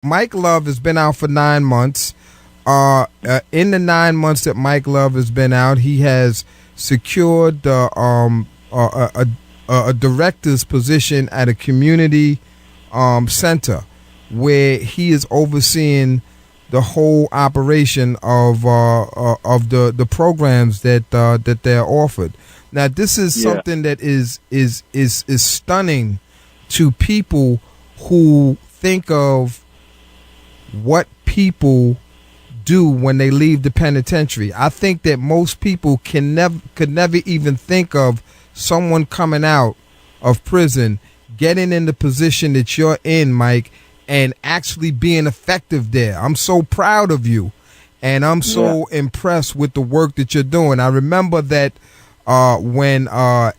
Mike Love has been out for 9 months. In the 9 months that Mike Love has been out, he has secured a director's position at a community center where he is overseeing the whole operation of the programs that they're offered. Now, this is something that is stunning to people who think of what people do when they leave the penitentiary. I think that most people could never even think of someone coming out of prison, getting in the position that you're in, Mike, and actually being effective there. I'm so proud of you, and I'm so impressed with the work that you're doing. I remember that when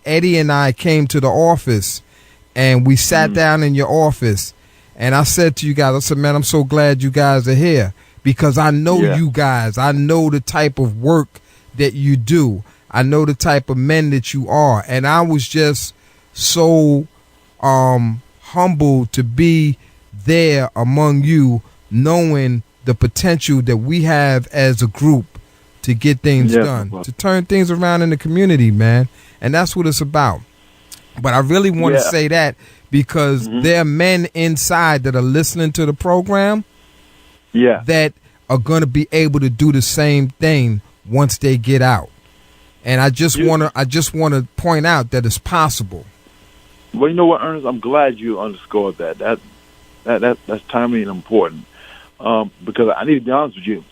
Eddie and I came to the office, and we sat down in your office, and I said to you guys, I said, man, I'm so glad you guys are here, because I know you guys. I know the type of work that you do. I know the type of men that you are. And I was just so humbled to be there among you, knowing the potential that we have as a group to get things done, to turn things around in the community, man. And that's what it's about. But I really want to say that because there are men inside that are listening to the program that are going to be able to do the same thing once they get out. And I just want to point out that it's possible. Well, you know what, Ernest? I'm glad you underscored that. That's timely and important. Because I need to be honest with you.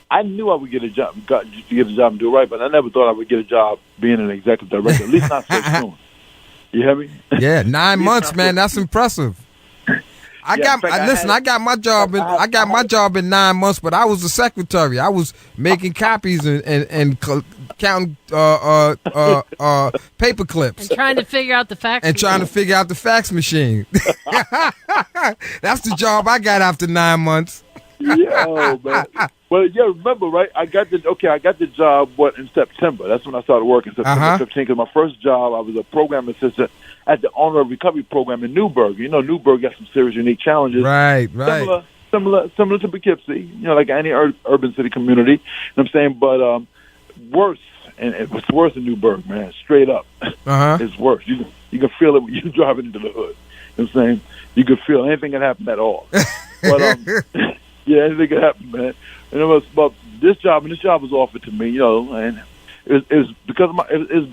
I knew I would get a job, and do it right, but I never thought I would get a job being an executive director. At least not so soon. You hear me? Yeah, 9 months, man. That's impressive. I got my job in 9 months, but I was a secretary. I was making copies and counting paper clips and trying to figure out the fax machine. That's the job I got after 9 months. Yeah, man. Well, remember, right? I got the job in September. That's when I started working, September 15th. Because my first job, I was a program assistant at the Honor Recovery Program in Newburgh. You know, Newburgh got some serious, unique challenges. Right. Similar to Poughkeepsie. You know, like any urban city community. You know what I'm saying? But worse, and it was worse in Newburgh, man. Straight up, it's worse. You can feel it when you're driving into the hood. You know what I'm saying? You can feel anything can happen at all. But anything can happen, man. And it was about this job, and this job was offered to me, you know, and it was because it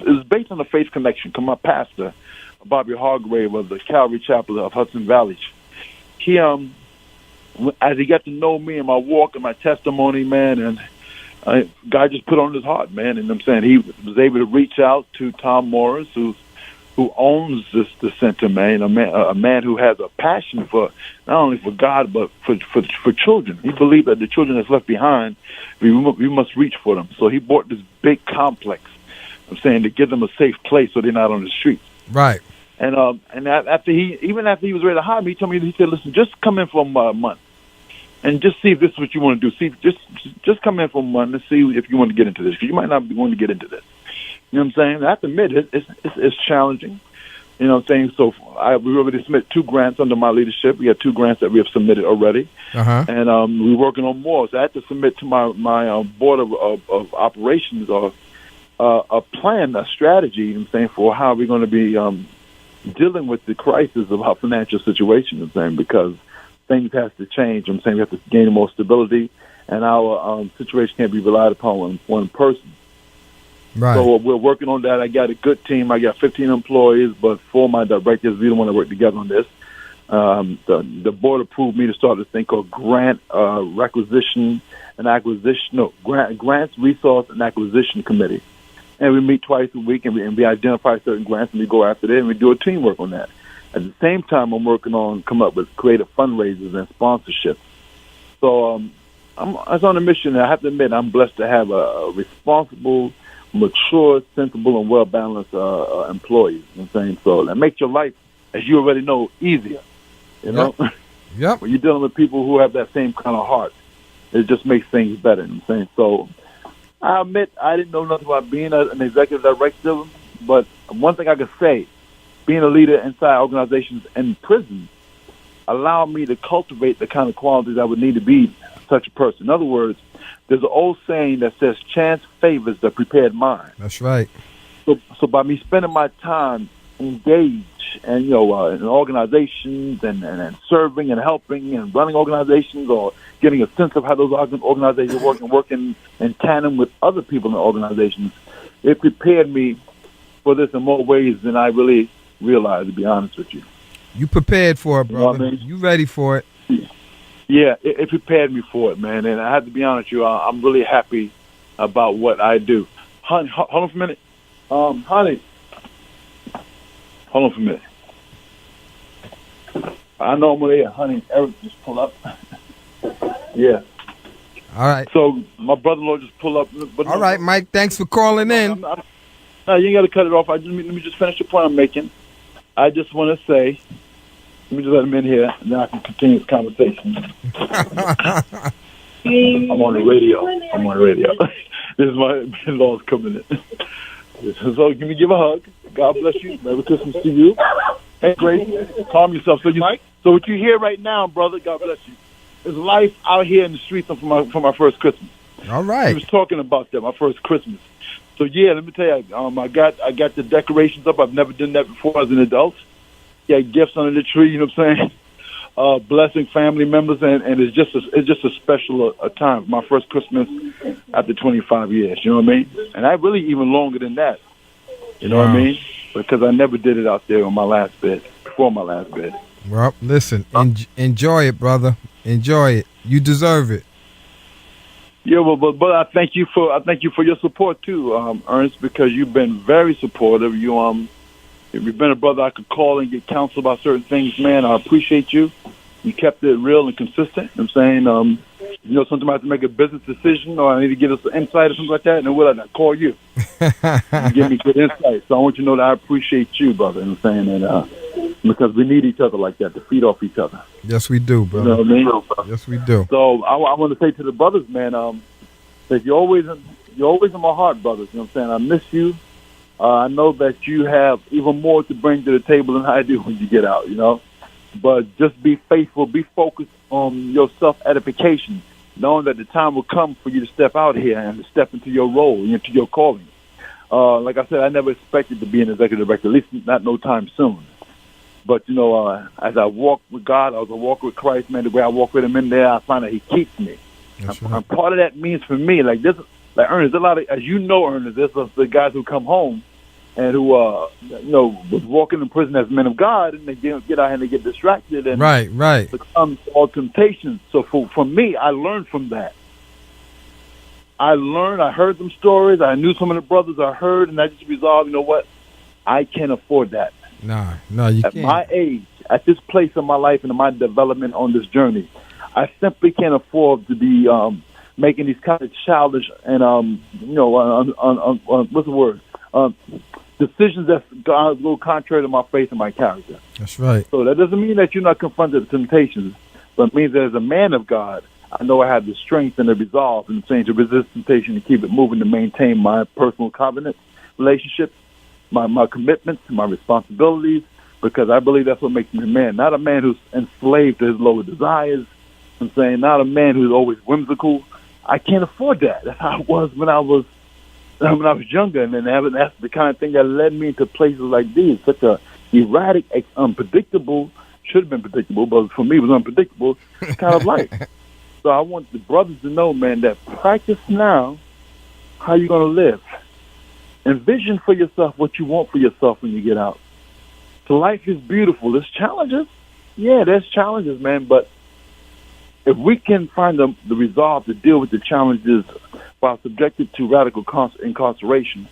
was based on a faith connection. Because my pastor, Bobby Hargrave of the Calvary Chapel of Hudson Valley, he as he got to know me and my walk and my testimony, man, and God just put on his heart, man. And I'm saying he was able to reach out to Tom Morris, who owns the center, man, a man who has a passion for not only for God but for children. He believed that the children that's left behind, we must reach for them. So he bought this big complex. I'm saying to give them a safe place so they're not on the streets. Right. And after he was ready to hire me, he said, listen, just come in for a month and just see if this is what you want to do. See, just come in for a month and see if you want to get into this, because you might not be wanting to get into this. You know what I'm saying? I have to admit, it's challenging. You know what I'm saying? So we already submitted 2 grants under my leadership. We have 2 grants that we have submitted already. And we're working on more. So I had to submit to my board of operations a plan, a strategy, you know what I'm saying, for how we're going to be dealing with the crisis of our financial situation, you know what I'm saying, because things have to change. You know what I'm saying, we have to gain more stability, and our situation can't be relied upon on one person. Right. So we're working on that. I got a good team. I got 15 employees, but 4 of my directors, we don't want to work together on this. The board approved me to start this thing called Grants, Resource, and Acquisition Committee. And we meet twice a week, and we identify certain grants, and we go after that, and we do a teamwork on that. At the same time, I'm working on coming up with creative fundraisers and sponsorships. So I was on a mission, and I have to admit, I'm blessed to have a responsible, mature, sensible, and well-balanced employees. You know what I'm saying? So that makes your life, as you already know, easier. You know? Yep. When you're dealing with people who have that same kind of heart, it just makes things better. You know what I'm saying? So I admit I didn't know nothing about being an executive director, but one thing I could say, being a leader inside organizations and prisons, allowed me to cultivate the kind of qualities I would need to be such a person. In other words, there's an old saying that says, chance favors the prepared mind. That's right. So by me spending my time engaged and, in organizations and serving and helping and running organizations, or getting a sense of how those organizations work and working in tandem with other people in the organizations, it prepared me for this in more ways than I really realized, to be honest with you. You prepared for it, brother. You know what I mean? You ready for it. Yeah, it prepared me for it, man. And I have to be honest with you, I'm really happy about what I do. Honey, hold on for a minute. Honey, hold on for a minute. I normally, honey and Eric just pull up. Yeah. All right. So my brother-in-law just pull up. But all right, Mike. Thanks for calling in. No, you ain't got to cut it off. Let me just finish the point I'm making. I just want to say, let me just let him in here, and then I can continue this conversation. I'm on the radio. This is my in-laws coming in. So give a hug. God bless you. Merry Christmas to you. Hey, Grace, calm yourself. So what you hear right now, brother, God bless you, is life out here in the streets for my first Christmas. All right. He was talking about that, my first Christmas. So yeah, let me tell you, I got the decorations up. I've never done that before as an adult. Yeah, gifts under the tree. You know what I'm saying? Blessing family members, and it's just a special time. My first Christmas after 25 years. You know what I mean? And I really even longer than that. You know what I mean? Because I never did it out there on my last bed, before my last bed. Well, listen, enjoy it, brother. Enjoy it. You deserve it. Yeah, well, but I thank you for your support too, Ernest, because you've been very supportive. You've been a brother I could call and get counsel about certain things, man. I appreciate you. You kept it real and consistent. I'm saying, sometimes I have to make a business decision, or I need to get us some insight or something like that, and then will I call you? You give me good insight. So I want you to know that I appreciate you, brother. I'm saying, and because we need each other like that to feed off each other. Yes, we do, brother. You know what I mean? Yes, we do. So I want to say to the brothers, man, that you're always in my heart, brothers. You know what I'm saying? I miss you. I know that you have even more to bring to the table than I do when you get out, But just be faithful, be focused on your self-edification, knowing that the time will come for you to step out here and to step into your role, into your calling. Like I said, I never expected to be an executive director, at least not no time soon. But, as I walk with God, as I walk with Christ, man, the way I walk with him in there, I find that he keeps me. And part of that means for me, like Ernest, there's a lot of, as you know, Ernest, there's the guys who come home and who, was walking in prison as men of God, and they get out here and they get distracted and right become all temptations. So for me, I learned from that. I heard them stories. I knew some of the brothers I heard, and I just resolved, you know what? I can't afford that. No, you can't. At my age, at this place in my life and in my development on this journey, I simply can't afford to be making these kind of childish and what's the word? Decisions that go contrary to my faith and my character. That's right. So that doesn't mean that you're not confronted with temptations, but it means that as a man of God, I know I have the strength and the resolve and to resist temptation, to keep it moving, to maintain my personal covenant relationships, my commitments, my responsibilities, because I believe that's what makes me a man. Not a man who's enslaved to his lower desires. I'm saying not a man who's always whimsical. I can't afford that. That's how it was when I was younger, and then that's the kind of thing that led me to places like these. Such a erratic, unpredictable, should have been predictable, but for me it was unpredictable kind of life. So I want the brothers to know, man, that practice now how you're going to live. Envision for yourself what you want for yourself when you get out. So life is beautiful. There's challenges. Yeah, there's challenges, man, but if we can find the resolve to deal with the challenges while subjected to radical incarceration,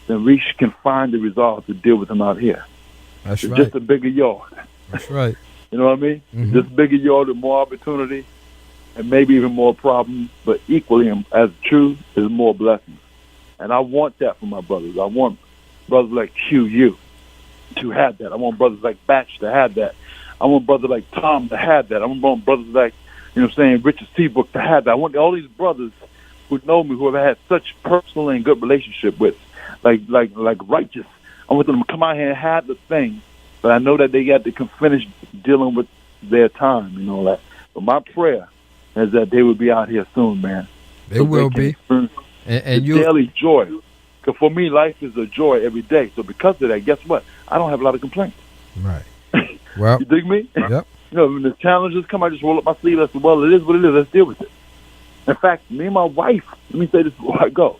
then we can find the resolve to deal with them out here. That's it's right. Just a bigger yard. That's right. You know what I mean? Mm-hmm. Just bigger yard with more opportunity and maybe even more problems, but equally as true is more blessings. And I want that for my brothers. I want brothers like QU to have that. I want brothers like Batch to have that. I want brothers like Tom to have that. I want brothers like, Richard Seabrook to have that. I want all these brothers who know me, who have had such personal and good relationship with, like Righteous. I want them to come out here and have the thing, but I know that they got to finish dealing with their time, you know that. But my prayer is that they will be out here soon, man. They will be. And you daily joy. Because for me, life is a joy every day. So because of that, guess what? I don't have a lot of complaints. Right. Well, you dig me? Yep. You know, when the challenges come, I just roll up my sleeve. I say, well, it is what it is. Let's deal with it. In fact, me and my wife, let me say this before I go.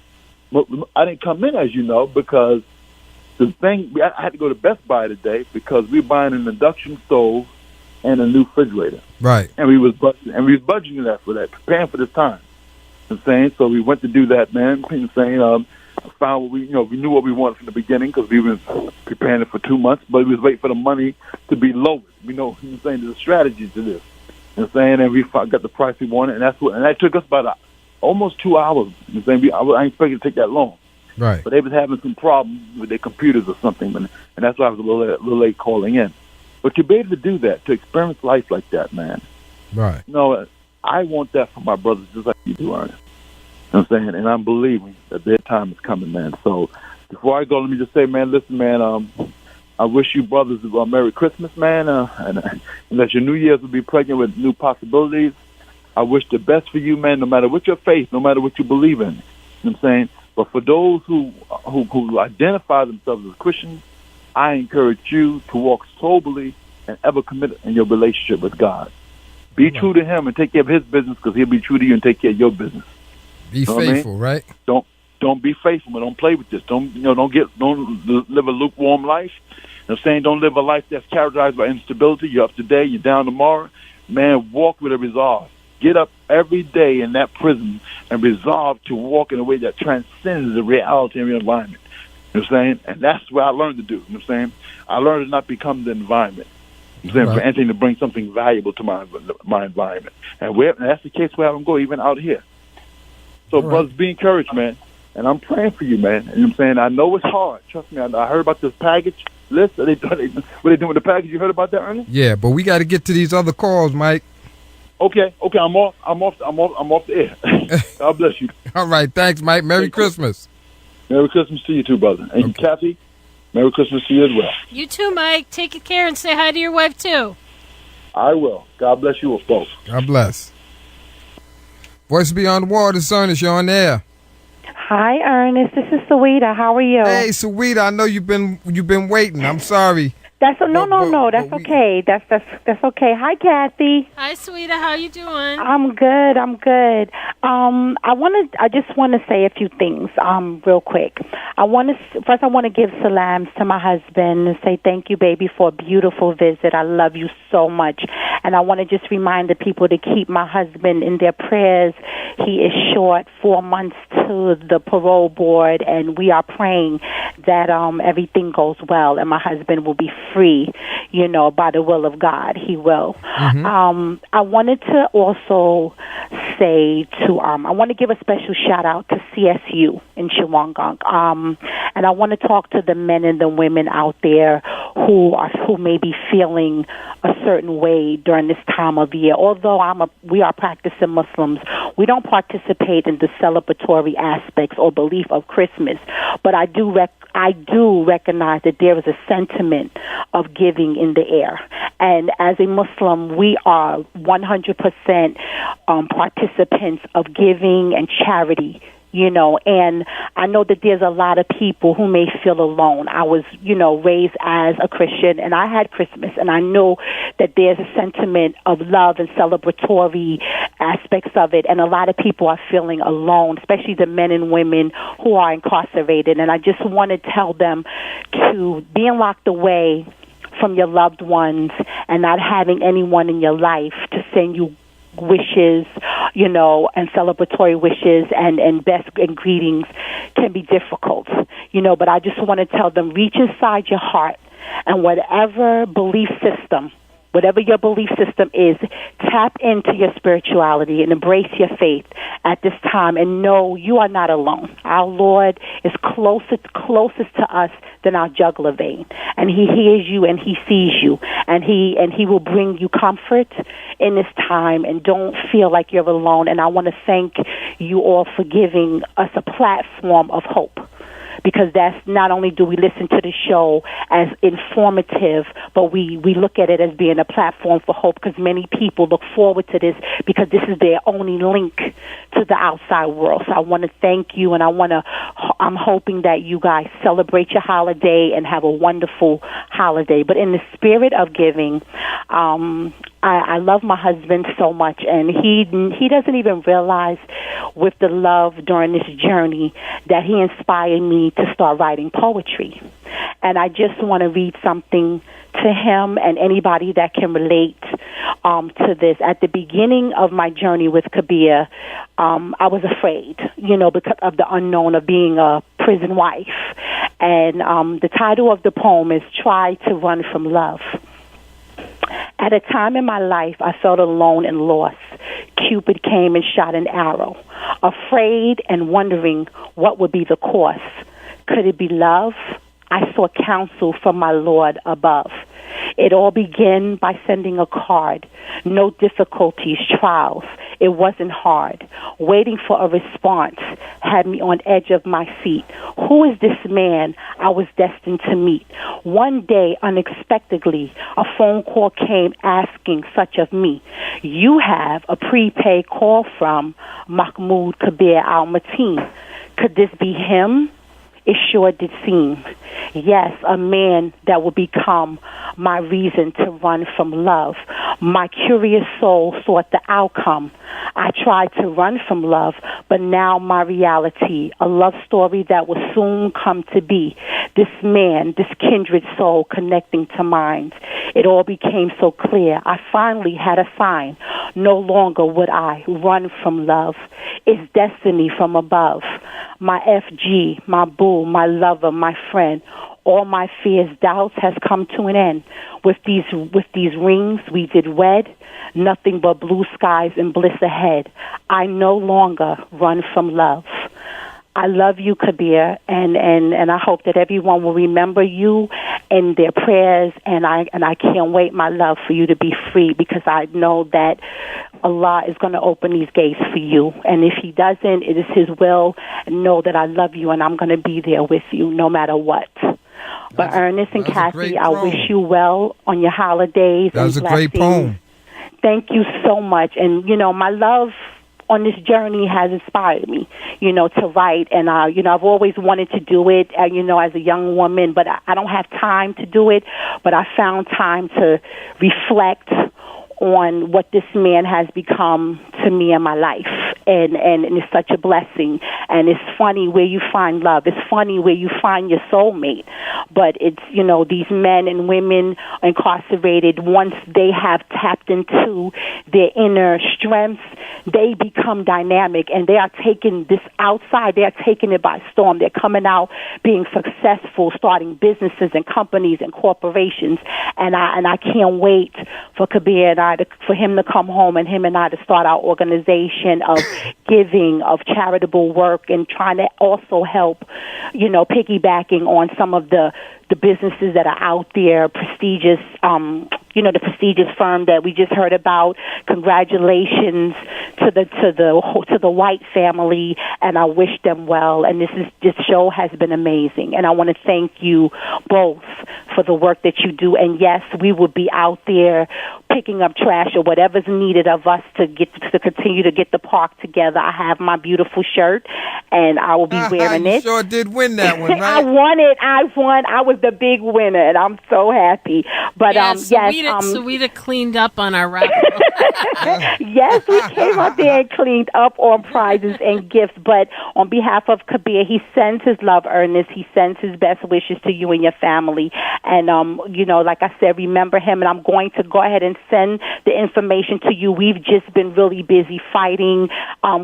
I didn't come in, as you know, because the thing, I had to go to Best Buy today because we're buying an induction stove and a new refrigerator. Right. And we was budgeting that for that, preparing for this time. You know what I'm saying? So we went to do that, man. You know what I'm saying? Found what we knew what we wanted from the beginning because we was preparing it for 2 months, but we was waiting for the money to be lowered. We know, you know what I'm saying, there's a strategy to this. You know what I'm saying? And we got the price we wanted, and that took us about almost 2 hours. You know what I'm saying? I didn't expect it to take that long. Right. But they was having some problems with their computers or something, and that's why I was a little late calling in. But to be able to do that, to experience life like that, man. Right. You know, I want that for my brothers just like you do, Ernest. You know what I'm saying? And I'm believing that their time is coming, man. So before I go, let me just say, man, listen, man, I wish you brothers a Merry Christmas, man, and that your New Year's will be pregnant with new possibilities. I wish the best for you, man, no matter what your faith, no matter what you believe in. You know what I'm saying? But for those who identify themselves as Christians, I encourage you to walk soberly and ever committed in your relationship with God. Be true to Him and take care of His business because He'll be true to you and take care of your business. Be faithful, right? Don't be faithful, but don't play with this. Don't live a lukewarm life. You know what I'm saying? Don't live a life that's characterized by instability. You're up today, you're down tomorrow. Man, walk with a resolve. Get up every day in that prison and resolve to walk in a way that transcends the reality of your environment. You know what I'm saying? And that's what I learned to do. You know what I'm saying? I learned to not become the environment. You know what I'm saying? For anything to bring something valuable to my environment. And that's the case where I don't go, even out here. So, brothers, be encouraged, man. And I'm praying for you, man. You know what I'm saying? I know it's hard. Trust me. I heard about this package list. What they doing with the package? You heard about that, Ernest? Yeah, but we got to get to these other calls, Mike. Okay. I'm off the air. God bless you. All right. Thanks, Mike. Merry Christmas. Merry Christmas to you too, brother. And Kathy, Merry Christmas to you as well. You too, Mike. Take care and say hi to your wife too. I will. God bless you both. God bless. Voice Beyond the Wall, this is Ernest. You're on air. Hi, Ernest. This is Sawita. How are you? Hey, Sawita. I know you've been waiting. I'm sorry. That's no. That's okay. That's okay. Hi, Kathy. Hi, Sweeta. How you doing? I'm good. I just want to say a few things real quick. I want to give salams to my husband and say thank you, baby, for a beautiful visit. I love you so much. And I want to just remind the people to keep my husband in their prayers. He is short 4 months to the parole board, and we are praying that everything goes well and my husband will be free, by the will of God. He will. Mm-hmm. I wanted to also say I want to give a special shout out to CSU in Shawangunk. And I want to talk to the men and the women out there who may be feeling a certain way during this time of year. Although we are practicing Muslims, we don't participate in the celebratory aspects or belief of Christmas. But I do recognize that there is a sentiment of giving in the air. And as a Muslim, we are 100% participants of giving and charity, and I know that there's a lot of people who may feel alone. I was, raised as a Christian, and I had Christmas, and I know that there's a sentiment of love and celebratory aspects of it, and a lot of people are feeling alone, especially the men and women who are incarcerated, and I just want to tell them to being locked away from your loved ones and not having anyone in your life to send you wishes, and celebratory wishes and best and greetings can be difficult, but I just want to tell them, reach inside your heart and whatever your belief system is, tap into your spirituality and embrace your faith at this time and know you are not alone. Our Lord is closest to us than our jugular vein. And He hears you and He sees you. And He will bring you comfort in this time, and don't feel like you're alone. And I want to thank you all for giving us a platform of hope. because that's not only do we listen to the show as informative, but we look at it as being a platform for hope, because many people look forward to this because this is their only link to the outside world. So I want to thank you, and I'm hoping that you guys celebrate your holiday and have a wonderful holiday. But in the spirit of giving, I love my husband so much, and he doesn't even realize with the love during this journey that he inspired me to start writing poetry. And I just want to read something to him and anybody that can relate to this. At the beginning of my journey with Kabir, I was afraid, because of the unknown of being a prison wife. And the title of the poem is Try to Run from Love. At a time in my life, I felt alone and lost. Cupid came and shot an arrow, afraid and wondering what would be the course. Could it be love? I sought counsel from my Lord above. It all began by sending a card. No difficulties, trials. It wasn't hard. Waiting for a response had me on edge of my seat. Who is this man I was destined to meet? One day, unexpectedly, a phone call came asking such of me. You have a prepaid call from Mahmoud Kabir Al-Mateen. Could this be him? It sure did seem. Yes, a man that would become my reason to run from love. My curious soul sought the outcome. I tried to run from love, but now my reality, a love story that will soon come to be. This man, this kindred soul connecting to mine. It all became so clear. I finally had a sign. No longer would I run from love. It's destiny from above. My FG, my boo, my lover, my friend. All my fears, doubts has come to an end. With these rings we did wed, nothing but blue skies and bliss ahead. I no longer run from love. I love you, Kabir, and I hope that everyone will remember you in their prayers, and I can't wait, my love, for you to be free, because I know that Allah is going to open these gates for you. And if He doesn't, it is His will. Know that I love you, and I'm going to be there with you no matter what. But Ernest and Kathy, I wish you well on your holidays. That was a great poem. Thank you so much. And, my love on this journey has inspired me, to write. And, I've always wanted to do it, as a young woman, but I don't have time to do it. But I found time to reflect on what this man has become to me in my life. And it's such a blessing. And it's funny where you find love. It's funny where you find your soulmate. But it's, these men and women incarcerated, once they have tapped into their inner strengths, they become dynamic, and they are taking this outside. They are taking it by storm. They're coming out being successful, starting businesses and companies and corporations. And I can't wait for Kabir and for him to come home, and him and I to start our organization of giving, of charitable work, and trying to also help, piggybacking on some of the businesses that are out there, prestigious, the prestigious firm that we just heard about. Congratulations to the White family, and I wish them well. And this show has been amazing, and I want to thank you both for the work that you do. And yes, we will be out there picking up trash or whatever's needed of us to continue to get the park together. I have my beautiful shirt, and I will be wearing it. You sure did win that one, right? I won it. I won. I was the big winner, and I'm so happy. But yes, Sawita cleaned up on our raffle. Yes, we came up there and cleaned up on prizes and gifts. But on behalf of Kabir, he sends his love, Ernest. He sends his best wishes to you and your family. And like I said, remember him. And I'm going to go ahead and send the information to you. We've just been really busy fighting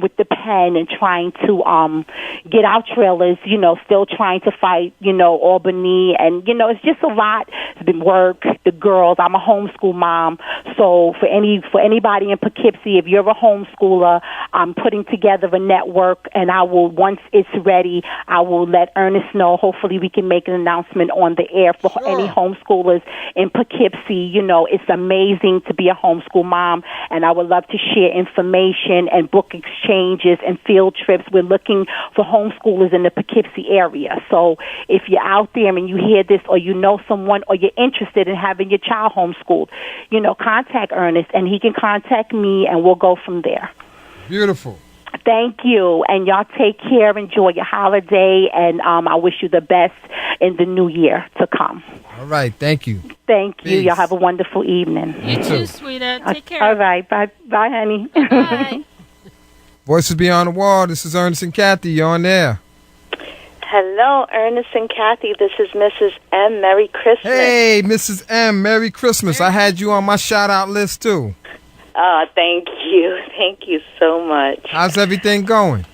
with the pen and trying to get our trailers. Still trying to fight. Albany, and it's just a lot. It's been work. The girls. I'm a homeschool mom, so for anybody in Poughkeepsie, if you're a homeschooler, I'm putting together a network, and I will, once it's ready, I will let Ernest know. Hopefully, we can make an announcement on the air for any homeschoolers in Poughkeepsie. It's amazing. amazing to be a homeschool mom, and I would love to share information and book exchanges and field trips. We're looking for homeschoolers in the Poughkeepsie area. So if you're out there and you hear this, or you know someone, or you're interested in having your child homeschooled, contact Ernest, and he can contact me, and we'll go from there. Beautiful. Thank you, and y'all take care. Enjoy your holiday, and I wish you the best in the new year to come. All right, thank you. Thank you. Peace. Y'all have a wonderful evening. You too, sweetheart. Take care. All right, bye, honey. Bye. Voices Beyond the Wall. This is Ernest and Kathy. You're on there. Hello, Ernest and Kathy. This is Mrs. M. Merry Christmas. Hey, Mrs. M. Merry Christmas. I had you on my shout-out list, too. Thank you. Thank you so much. How's everything going?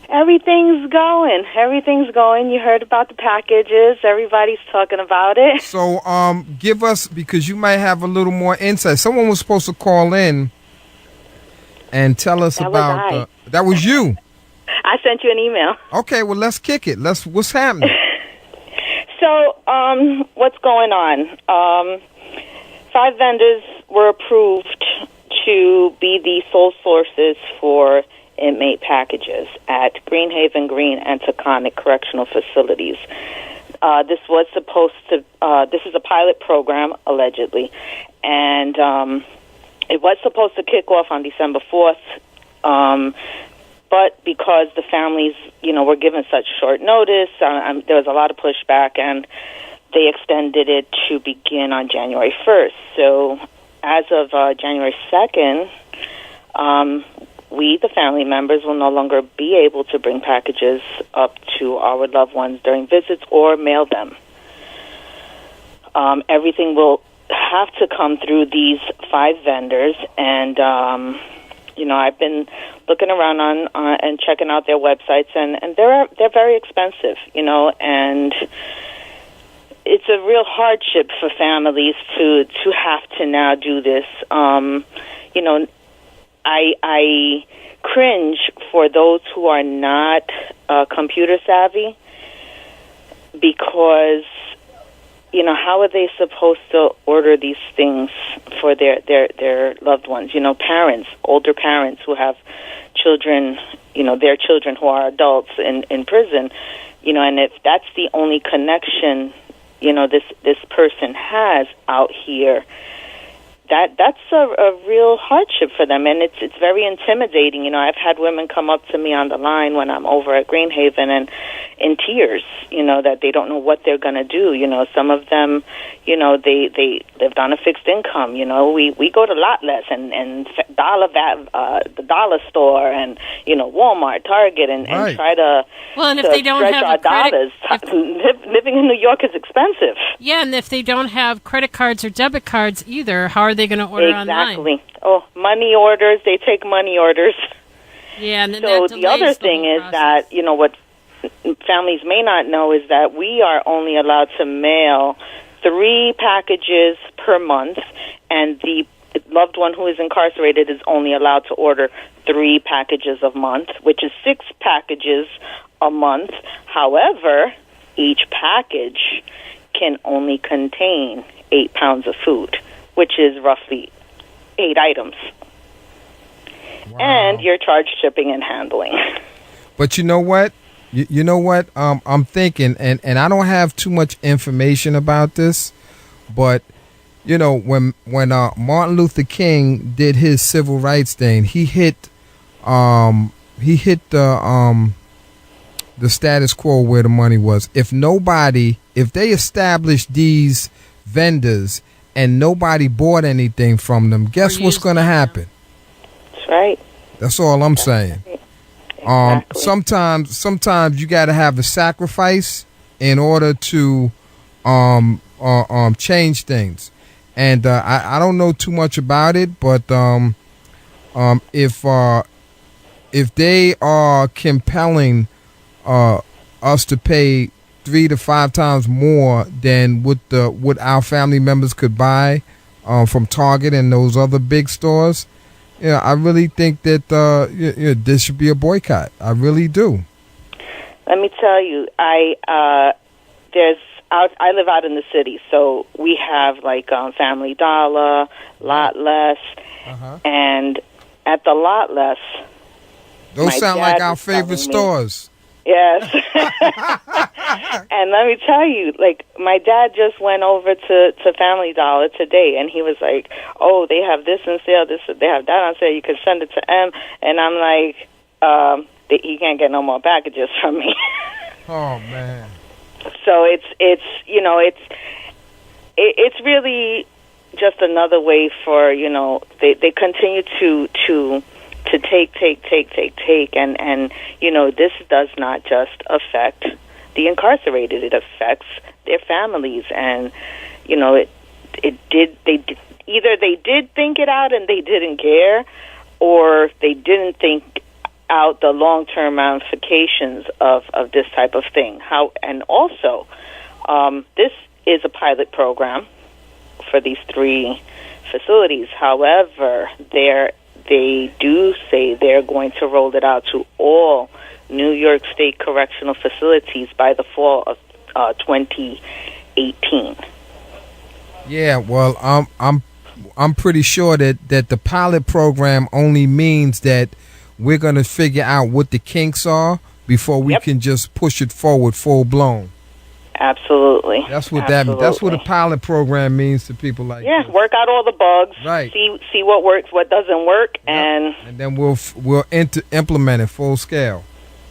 Everything's going. Everything's going. You heard about the packages. Everybody's talking about it. So, give us, because you might have a little more insight. Someone was supposed to call in and tell us about that was you. I sent you an email. Okay, well, let's kick it. What's happening? So, what's going on? 5 vendors were approved to be the sole sources for inmate packages at Greenhaven Green and Taconic Correctional Facilities. This was supposed to, this is a pilot program, allegedly, and it was supposed to kick off on December 4th, but because the families, were given such short notice, there was a lot of pushback, and they extended it to begin on January 1st. So as of January 2nd, we, the family members, will no longer be able to bring packages up to our loved ones during visits or mail them. Everything will have to come through these 5 vendors, and I've been looking around on and checking out their websites, and they're very expensive, and it's a real hardship for families to have to now do this. I cringe for those who are not computer savvy, because how are they supposed to order these things for their loved ones? Parents, older parents who have children, their children who are adults in prison, and if that's the only connection this person has out here, that's a real hardship for them, and it's very intimidating. I've had women come up to me on the line when I'm over at Greenhaven and in tears, that they don't know what they're going to do. Some of them, they lived on a fixed income. We go to Lot Less and the dollar store and Walmart, Target, and try to and if they don't stretch have our dollars. Living in New York is expensive. Yeah, and if they don't have credit cards or debit cards either, how are they going to order online? Exactly. Oh, money orders. They take money orders. Yeah, and then so the other thing is that, what families may not know is that we are only allowed to mail 3 packages per month, and the loved one who is incarcerated is only allowed to order 3 packages a month, which is 6 packages a month. However, each package can only contain 8 pounds of food, which is roughly 8 items. Wow. And you're charged shipping and handling. But you know what? You know what? I'm thinking, and I don't have too much information about this, but when Martin Luther King did his civil rights thing, he hit the status quo where the money was. If they established these vendors and nobody bought anything from them, guess what's going to happen? That's right. That's all I'm saying. Exactly. Sometimes you got to have a sacrifice in order to change things. And I don't know too much about it, but if they are compelling us to pay 3 to 5 times more than what our family members could buy from Target and those other big stores, I really think that this should be a boycott. I really do. Let me tell you, there's I live out in the city, so we have like Family Dollar, Lot Less, and at the Lot Less, those sound like our favorite stores. Yes. And let me tell you, like, my dad just went over to Family Dollar today, and he was like, "Oh, they have this on sale, they have that on sale. You can send it to M." And I'm like, he can't get no more packages from me. Oh man. So it's really just another way for, they continue to take, and this does not just affect the incarcerated, it affects their families, and either they did think it out and they didn't care, or they didn't think out the long-term ramifications of this type of thing. And also, this is a pilot program for these 3 facilities. However, they do say they're going to roll it out to all New York State correctional facilities by the fall of 2018. Yeah, well, I'm pretty sure that the pilot program only means that we're going to figure out what the kinks are before we can just push it forward full blown. Absolutely. That's what that means. That's what a pilot program means to people like this. Work out all the bugs. Right. See what works, what doesn't work, and then we'll implement it full scale.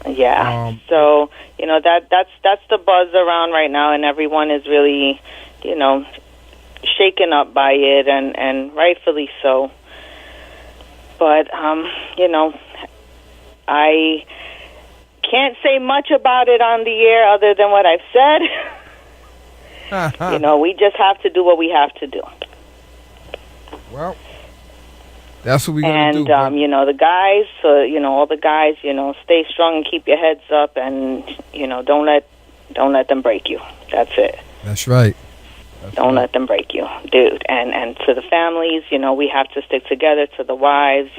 Yeah. So that's the buzz around right now, and everyone is really shaken up by it, and rightfully so. But I can't say much about it on the air other than what I've said. We just have to do what we have to do. Well, that's what we're going to do. And, the guys, all the guys, stay strong and keep your heads up, and, don't let them break you. That's it. That's right. Don't let them break you, dude. And to the families, we have to stick together. To the wives,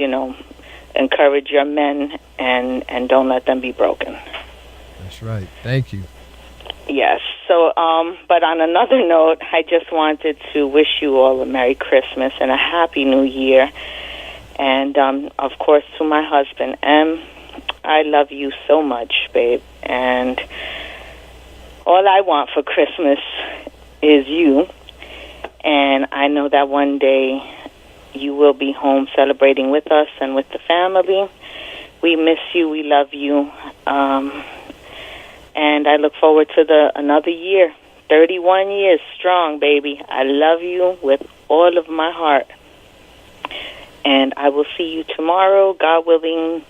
encourage your men, and don't let them be broken. That's right. Thank you. Yes. So, but on another note, I just wanted to wish you all a Merry Christmas and a Happy New Year. And, of course, to my husband, M, I love you so much, babe. And all I want for Christmas is you. And I know that one day you will be home celebrating with us and with the family. We miss you. We love you. And I look forward to another year. 31 years strong, baby. I love you with all of my heart. And I will see you tomorrow, God willing,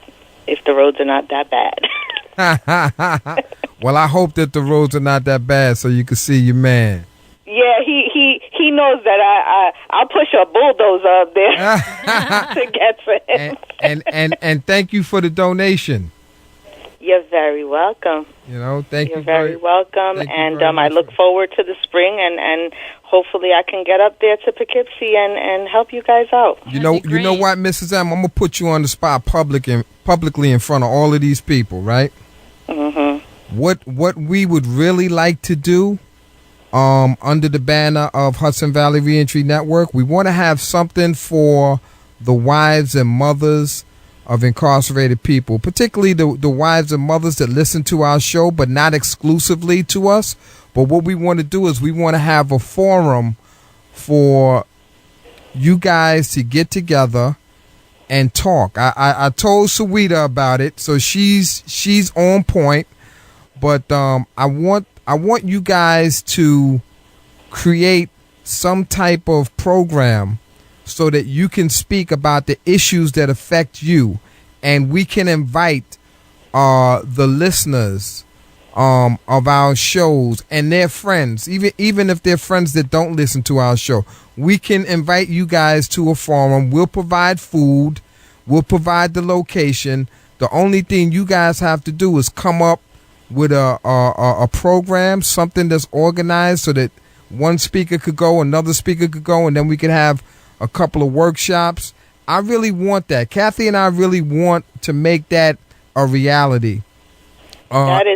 if the roads are not that bad. Well, I hope that the roads are not that bad so you can see your man. Yeah, he knows that I'll push a bulldozer up there to get to him. And thank you for the donation. You're very welcome. Thank you. You're very welcome. And I look forward to the spring, and hopefully I can get up there to Poughkeepsie and help you guys out. You know what, Mrs. M, I'm going to put you on the spot publicly in front of all of these people, right? Mm-hmm. What we would really like to do under the banner of Hudson Valley Reentry Network, we want to have something for the wives and mothers of incarcerated people, particularly the wives and mothers that listen to our show, but not exclusively to us. But what we want to do is we want to have a forum for you guys to get together and talk. I told Sawita about it, so she's on point. But I want you guys to create some type of program so that you can speak about the issues that affect you, and we can invite the listeners of our shows and their friends, even if they're friends that don't listen to our show. We can invite you guys to a forum. We'll provide food. We'll provide the location. The only thing you guys have to do is come up with a program, something that's organized so that one speaker could go, another speaker could go, and then we could have a couple of workshops. I really want that. Kathy and I really want to make that a reality. That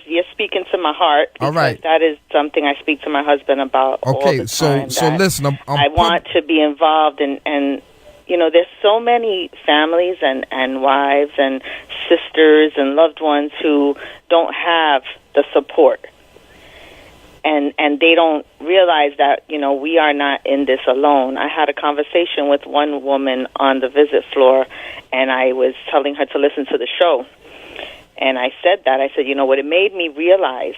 you're speaking to my heart. All right. That is something I speak to my husband about all the time. So listen, I want to be involved and you know, there's so many families and wives and sisters and loved ones who don't have the support. And they don't realize that, you know, we are not in this alone. I had a conversation with one woman on the visit floor, and I was telling her to listen to the show. And I said, you know, what it made me realize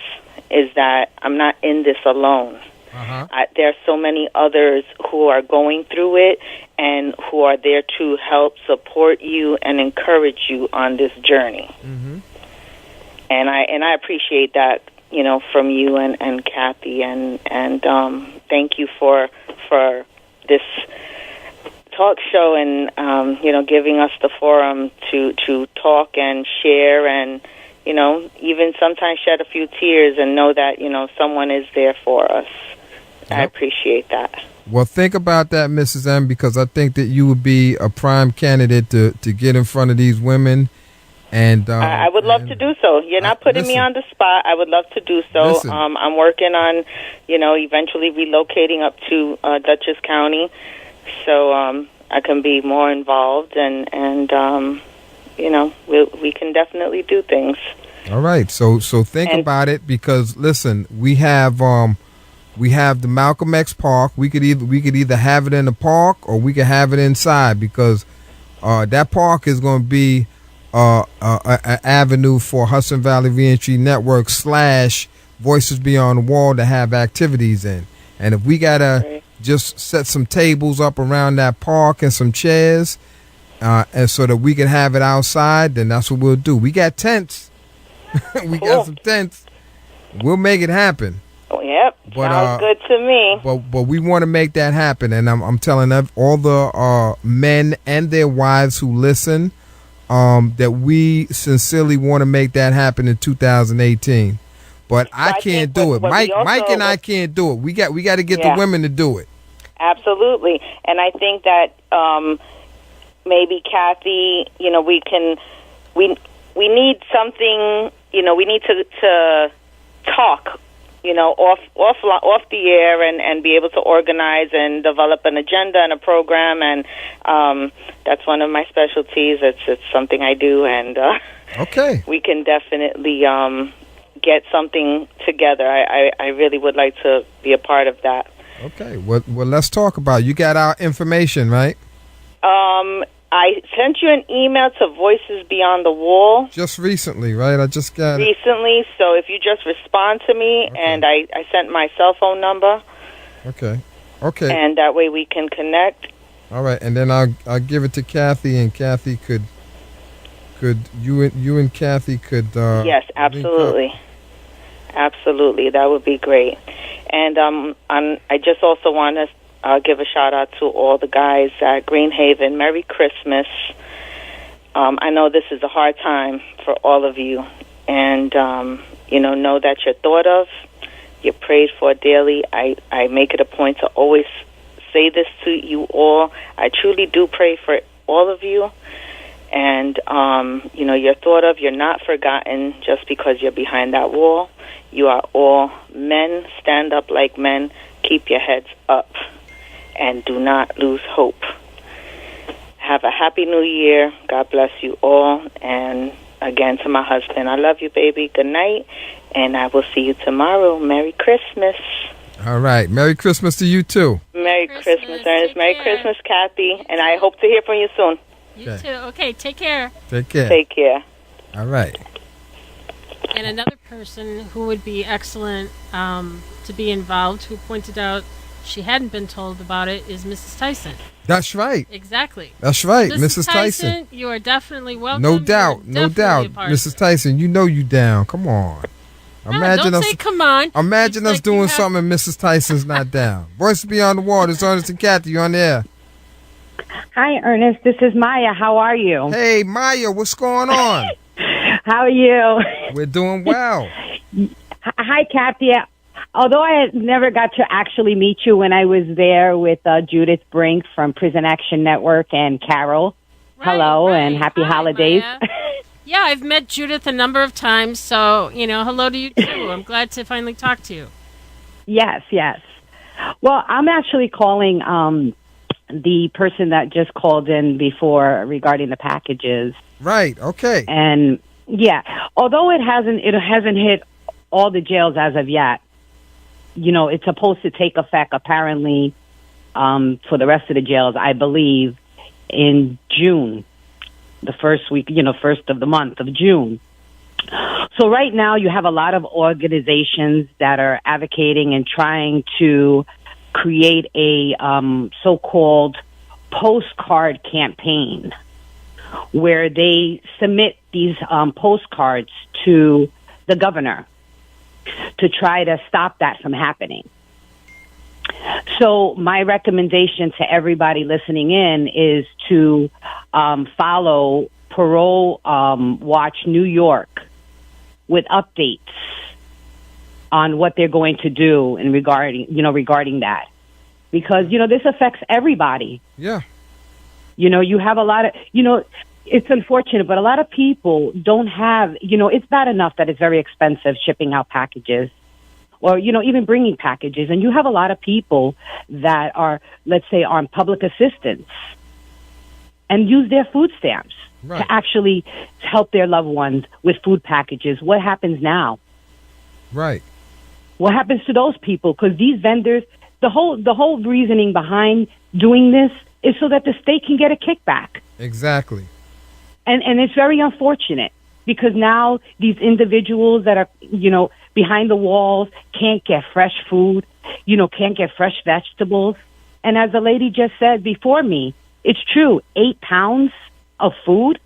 is that I'm not in this alone. There are so many others who are going through it and who are there to help support you and encourage you on this journey. And I appreciate that, you know, from you and Kathy, and thank you for this talk show and you know, giving us the forum to talk and share and, you know, even sometimes shed a few tears and know that, you know, someone is there for us. Yep. I appreciate that. Well, think about that, Mrs. M, because I think that you would be a prime candidate to get in front of these women. And I would love to do so. You're not putting me on the spot. I would love to do so. I'm working on, you know, eventually relocating up to Dutchess County, so I can be more involved, and you know, we can definitely do things. All right. So think about it, because listen, we have the Malcolm X Park. We could either have it in the park or we could have it inside, because that park is going to be an avenue for Hudson Valley Reentry Network / Voices Beyond the Wall to have activities in. And if we gotta just set some tables up around that park and some chairs, and so that we can have it outside, then that's what we'll do. We got tents. Got some tents. We'll make it happen. Yep, sounds good to me. But we want to make that happen, and I'm telling all the men and their wives who listen, that we sincerely want to make that happen in 2018. But I can't do it. Mike and I can't do it. We got to get the women to do it. Absolutely. And I think that maybe Kathy, you know, we need something, you know, we need to talk, you know, off the air and be able to organize and develop an agenda and a program, and that's one of my specialties. It's something I do, and okay, we can definitely get something together. I really would like to be a part of that. Okay, well, let's talk about it. You got our information, right? I sent you an email to Voices Beyond the Wall. Just recently, right? I just got it. Recently, so if you just respond to me, and I sent my cell phone number. Okay. And that way we can connect. All right, and then I'll give it to Kathy, and Kathy could you and Kathy could yes, absolutely. Absolutely, that would be great. And I just also want to give a shout out to all the guys at Greenhaven. Merry Christmas. I know this is a hard time for all of you, and you know that you're thought of, you're prayed for daily. I make it a point to always say this to you all. I truly do pray for all of you, and you know, you're thought of. You're not forgotten just because you're behind that wall. You are all men. Stand up like men. Keep your heads up. And do not lose hope. Have a happy new year. God bless you all. And again, to my husband, I love you, baby. Good night. And I will see you tomorrow. Merry Christmas. All right. Merry Christmas to you, too. Merry Christmas, Ernest. Merry Christmas, Kathy. And I hope to hear from you soon. You too. Okay, take care. Take care. Take care. All right. And another person who would be excellent to be involved, who pointed out she hadn't been told about it, is Mrs. Tyson. That's right. Exactly. That's right, Mrs. Tyson. You are definitely welcome. No doubt. Mrs. Tyson, you know you down. Come on. Don't say come on. Imagine us doing something and Mrs. Tyson's not down. Voices Beyond the Wall. It's Ernest and Kathy. You on the air. Hi, Ernest. This is Maya. How are you? Hey, Maya. What's going on? How are you? We're doing well. Hi, Kathy. Although I never got to actually meet you when I was there with Judith Brink from Prison Action Network and Carol. Hello and happy holidays. Yeah, I've met Judith a number of times, so, hello to you too. I'm glad to finally talk to you. Yes. Well, I'm actually calling the person that just called in before regarding the packages. Right, okay. And, yeah, although it hasn't hit all the jails as of yet, it's supposed to take effect, apparently, for the rest of the jails, I believe, in June. The first week, first of the month of June. So right now you have a lot of organizations that are advocating and trying to create a so-called postcard campaign where they submit these postcards to the governor to try to stop that from happening. So my recommendation to everybody listening in is to follow Parole Watch New York with updates on what they're going to do in regarding that, because this affects everybody. Yeah. You have a lot of it's unfortunate, but a lot of people don't have. It's bad enough that it's very expensive shipping out packages, or, even bringing packages. And you have a lot of people that are, let's say, on public assistance and use their food stamps to actually help their loved ones with food packages. What happens now? Right. What happens to those people? Because these vendors, the whole reasoning behind doing this is so that the state can get a kickback. Exactly. And it's very unfortunate, because now these individuals that are, behind the walls can't get fresh food, can't get fresh vegetables. And as the lady just said before me, it's true, 8 pounds of food.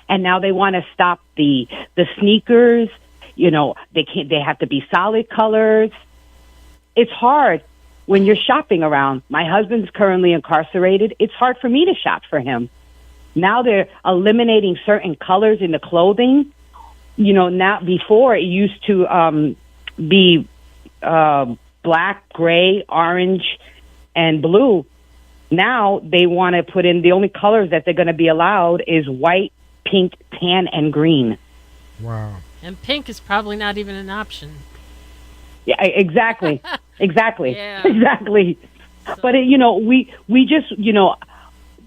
And now they want to stop the sneakers. They have to be solid colors. It's hard when you're shopping around. My husband's currently incarcerated. It's hard for me to shop for him. Now they're eliminating certain colors in the clothing. Now before it used to be black, gray, orange, and blue. Now they want to put in the only colors that they're going to be allowed is white, pink, tan, and green. Wow. And pink is probably not even an option. Yeah, exactly. Exactly. Yeah. Exactly. So. But, we just,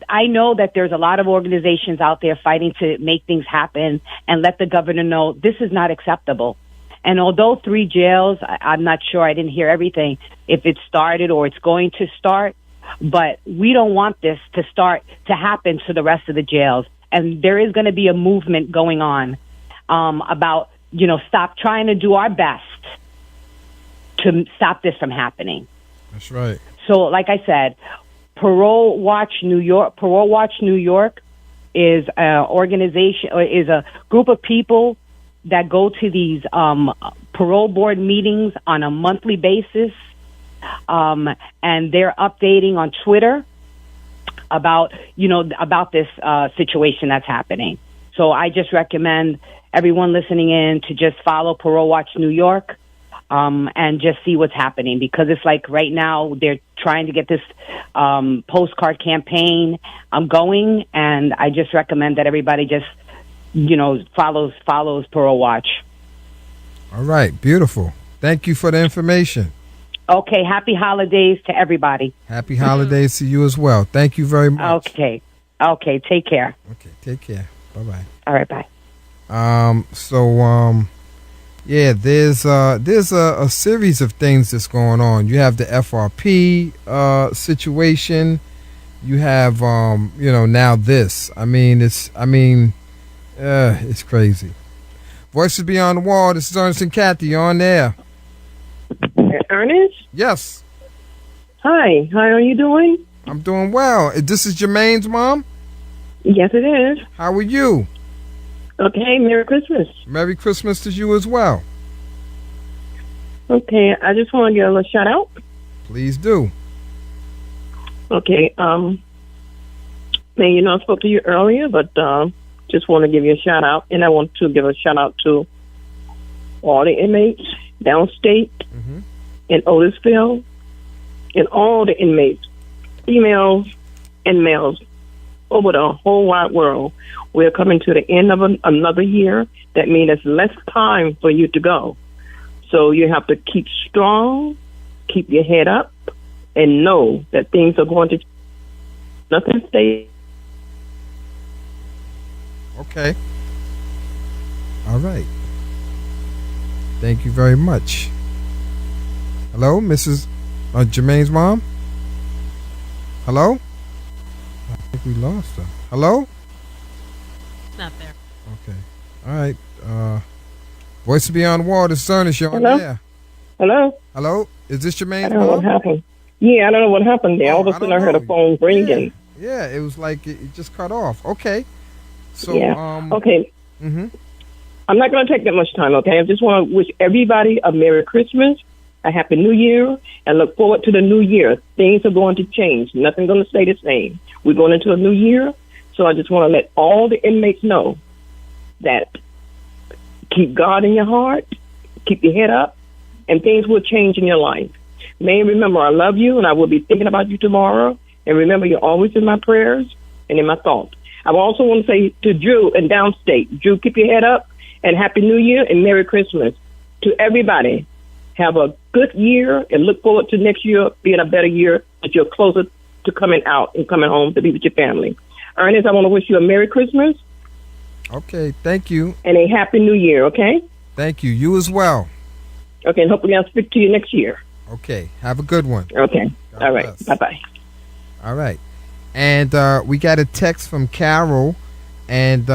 I know that there's a lot of organizations out there fighting to make things happen and let the governor know this is not acceptable. And although 3 jails, I'm not sure, I didn't hear everything, if it started or it's going to start, but we don't want this to happen to the rest of the jails. And there is going to be a movement going on about, stop trying to do our best to stop this from happening. That's right. So, like I said, Parole Watch New York is an organization, or is a group of people that go to these parole board meetings on a monthly basis, and they're updating on Twitter about this situation that's happening. So I just recommend everyone listening in to just follow Parole Watch New York. And just see what's happening, because it's like right now they're trying to get this postcard campaign going, and I just recommend that everybody just follows Parole Watch. All right, beautiful. Thank you for the information. Okay, happy holidays to everybody. Happy holidays to you as well. Thank you very much. Okay, take care. Okay, take care. Bye-bye. All right, bye. Yeah, there's a series of things that's going on. You have the FRP situation. You have now this. It's crazy. Voices Beyond the Wall. This is Ernest and Kathy on there. Ernest? Yes. Hi. How are you doing? I'm doing well. This is Jermaine's mom? Yes, it is. How are you? Okay, Merry Christmas. Merry Christmas to you as well. Okay, I just want to give a little shout out. Please do. Okay, I spoke to you earlier, but just want to give you a shout out, and I want to give a shout out to all the inmates downstate in Otisville, and all the inmates, females and males, over the whole wide world. We're coming to the end of another year. That means there's less time for you to go. So you have to keep strong, keep your head up, and know that things are going to nothing stays. Okay. All right. Thank you very much. Hello, Mrs. Jermaine's mom? Hello? I think we lost her. Hello? Not there. Okay. All right. Voice of Beyond Water, Ernest, you're on there. Hello? Hello? Is this Jermaine's mom? I don't know what happened. Yeah, I don't know what happened there. All of a sudden I heard a phone ringing. Yeah, it was like it just cut off. Okay. So, okay. Mm-hmm. I'm not going to take that much time, okay? I just want to wish everybody a Merry Christmas, a Happy New Year, and look forward to the new year. Things are going to change. Nothing's going to stay the same. We're going into a new year, so I just want to let all the inmates know that keep God in your heart, keep your head up, and things will change in your life. May you remember I love you, and I will be thinking about you tomorrow. And remember, you're always in my prayers and in my thoughts. I also want to say to Drew in downstate, Drew, keep your head up, and Happy New Year and Merry Christmas. To everybody, have a good year and look forward to next year being a better year, that you're closer to coming out and coming home to be with your family. Ernest, I want to wish you a Merry Christmas. Okay, thank you. And a Happy New Year, okay? Thank you. You as well. Okay, and hopefully I'll speak to you next year. Okay, have a good one. Okay, God all right, bless. Bye-bye. All right. And we got a text from Carol, and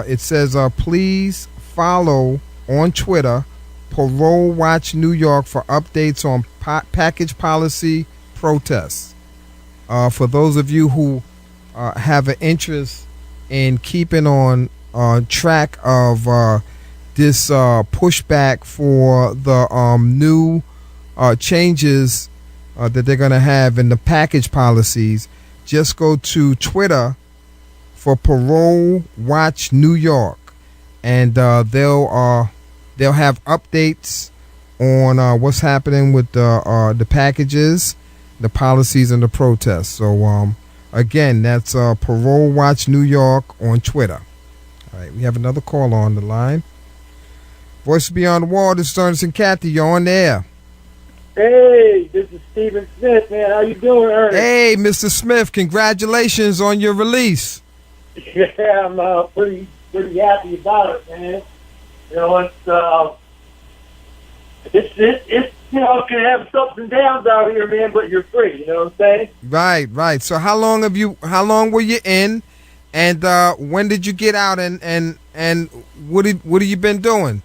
it says, please follow on Twitter Parole Watch New York for updates on package policy protests. For those of you who have an interest in keeping on track of this pushback for the new changes that they're going to have in the package policies, just go to Twitter for Parole Watch New York, and they'll have updates on what's happening with the packages, the policies, and the protests. So again, that's Parole Watch New York on Twitter. All right, we have another call on the line. Voice Beyond the Wall, this is Ernest and Kathy. You're on the air. Hey, this is Stephen Smith, man. How you doing, Ernest? Hey, Mr. Smith, congratulations on your release. Yeah, I'm pretty happy about it, man. You know, it's you know, it can have its ups and downs out here, man, but you're free. You know what I'm saying? Right. So how long were you in, and when did you get out, and what have you been doing?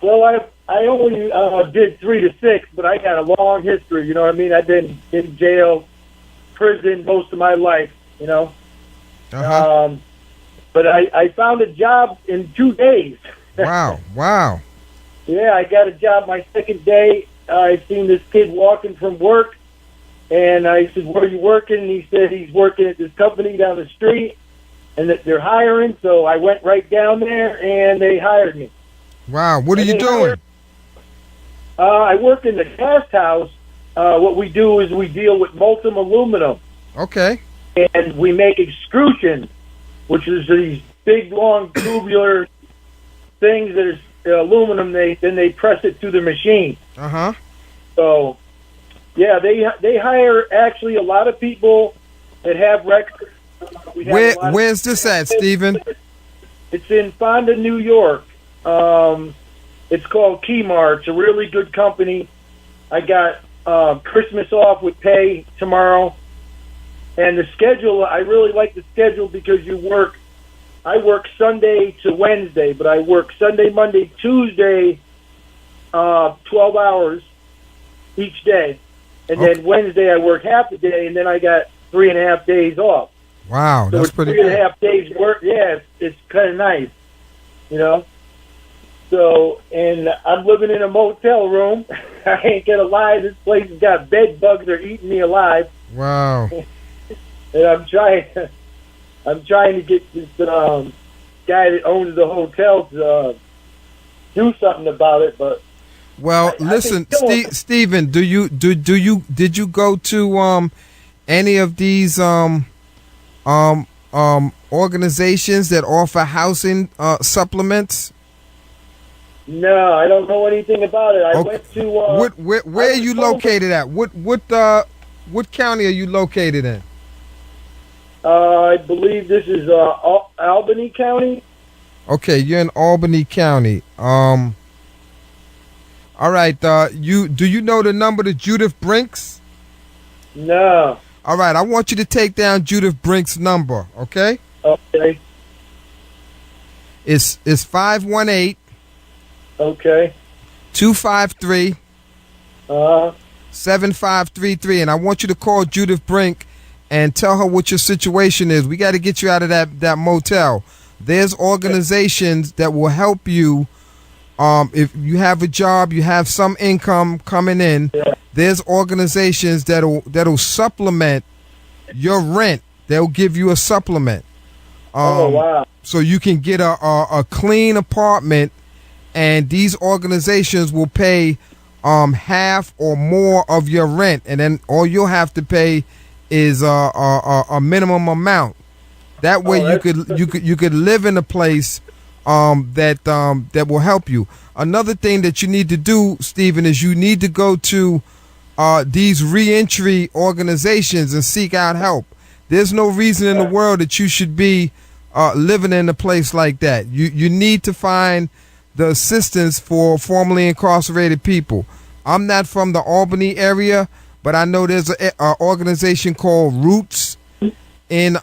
Well, I only did 3 to 6, but I got a long history. You know what I mean? I've been in jail, prison most of my life. You know. Uh-huh. But I found a job in 2 days. Wow. Yeah, I got a job my second day. I seen this kid walking from work, and I said, "Where are you working?" And he said he's working at this company down the street, and that they're hiring. So I went right down there, and they hired me. Wow, what are you doing? I work in the cast house. What we do is we deal with molten aluminum. Okay. And we make extrusions, which is these big, long, tubular things that is aluminum. Then they press it through the machine. Uh-huh. So, yeah, they hire actually a lot of people that have records. Where's this at, Stephen? It's in Fonda, New York. It's called Keymar. It's a really good company. I got Christmas off with pay tomorrow. And the schedule, I really like the schedule because I work Sunday to Wednesday, but I work Sunday, Monday, Tuesday, 12 hours each day. And then Wednesday I work half the day, and then I got 3.5 days off. Wow, so that's pretty good. 3.5 days work. Yeah, it's kind of nice, you know. So, and I'm living in a motel room. I ain't gonna lie, this place has got bed bugs that are eating me alive. Wow. And I'm trying to get this guy that owns the hotel to do something about it. But listen, Stephen, did you go to any of these organizations that offer housing supplements? No, I don't know anything about it. I went to. Where are you located at? What county are you located in? I believe this is Albany County. Okay, you're in Albany County. All right. Do you know the number to Judith Brinks? No. All right. I want you to take down Judith Brinks' number. Okay. Okay. It's 518. Okay. 253. 7533, and I want you to call Judith Brink and tell her what your situation is. We got to get you out of that motel. There's organizations that will help you. If you have a job, you have some income coming in. Yeah. There's organizations that'll supplement your rent. They'll give you a supplement. Wow! So you can get a clean apartment, and these organizations will pay half or more of your rent, and then all you'll have to pay is a minimum amount. That way you could live in a place that will help you. Another thing that you need to do, Stephen, is you need to go to these reentry organizations and seek out help. There's no reason in the world that you should be living in a place like that. You need to find the assistance for formerly incarcerated people. I'm not from the Albany area, but I know there's a organization called Roots in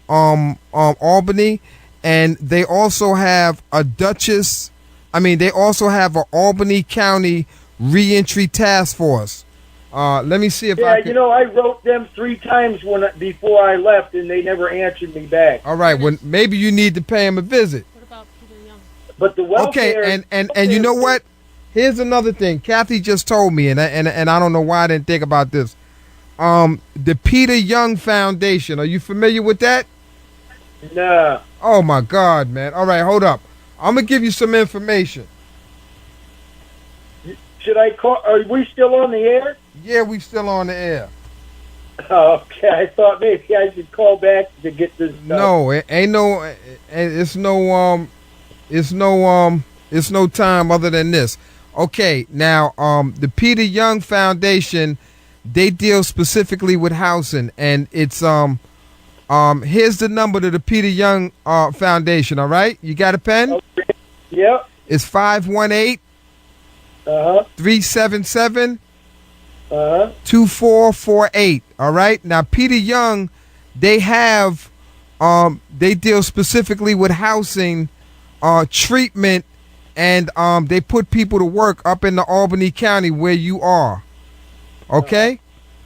Albany, and they also have they also have an Albany County Reentry Task Force. Let me see if I can. I wrote them 3 times before I left, and they never answered me back. All right, well, maybe you need to pay them a visit. What about Peter Young? But the welfare. Okay, and you know what? Here's another thing. Kathy just told me, and I don't know why I didn't think about this. The Peter Young Foundation. Are you familiar with that? No. Oh my God, man! All right, hold up. I'm gonna give you some information. Should I call? Are we still on the air? Yeah, we still on the air. Okay, I thought maybe I should call back to get this stuff. No, it ain't no. It's no time other than this. Okay, now the Peter Young Foundation, they deal specifically with housing, and it's here's the number to the Peter Young Foundation. All right, you got a pen? Okay. Yep. It's 518 377 2448. All right. Now Peter Young, they have they deal specifically with housing, treatment, and they put people to work up in the Albany County where you are. Okay.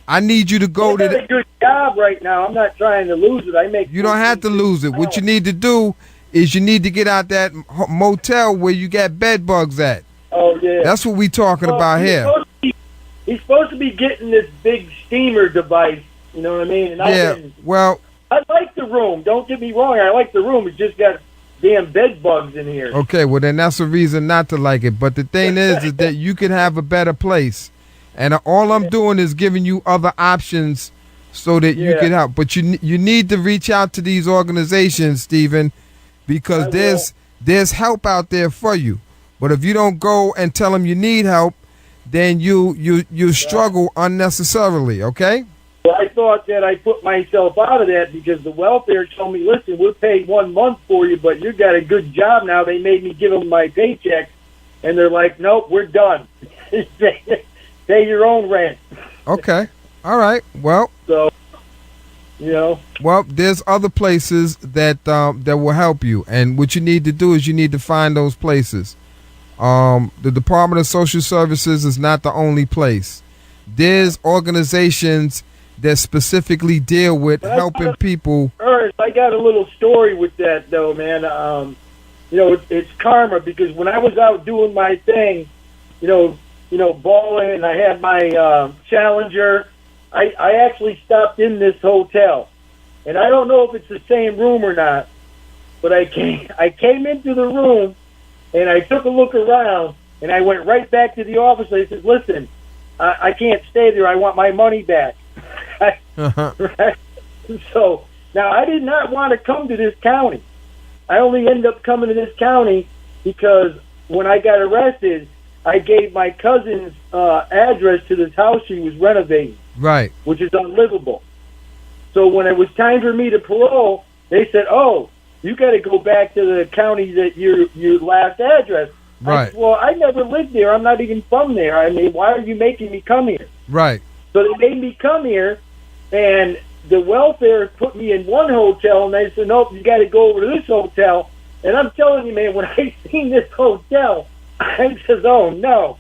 I need you to go to a good job right now. I'm not trying to lose it. You don't have to lose it. What you need to do is you need to get out that motel where you got bed bugs at. Oh yeah. That's what we talking about here. He's supposed to be getting this big steamer device. You know what I mean? And I like the room. Don't get me wrong. I like the room. It's just got damn bed bugs in here. Okay, well then that's a reason not to like it. But the thing is that you could have a better place. And all I'm doing is giving you other options so that you can help. But you need to reach out to these organizations, Stephen, because there's help out there for you. But if you don't go and tell them you need help, then you struggle unnecessarily, okay? Well, I thought that I put myself out of that because the welfare told me, listen, we'll pay 1 month for you, but you got a good job now. They made me give them my paycheck, and they're like, nope, we're done. Pay your own rent. Okay. All right. Well. So, Well, there's other places that will help you, and what you need to do is you need to find those places. The Department of Social Services is not the only place. There's organizations that specifically deal with helping people. Ernest, I got a little story with that, though, man. It's karma because when I was out doing my thing, balling, and I had my Challenger, I actually stopped in this hotel. And I don't know if it's the same room or not, but I came into the room, and I took a look around, and I went right back to the office. I said, listen, I can't stay there. I want my money back. Right? So Now, I did not want to come to this county. I only ended up coming to this county because when I got arrested, I gave my cousin's address to this house she was renovating. Right. Which is unlivable. So when it was time for me to parole, they said, "Oh, you got to go back to the county that your last address." Right. I said, well, I never lived there. I'm not even from there. I mean, why are you making me come here? Right. So they made me come here, and the welfare put me in one hotel, and they said, "Nope, you got to go over to this hotel." And I'm telling you, man, when I seen this hotel, I says, "Oh no,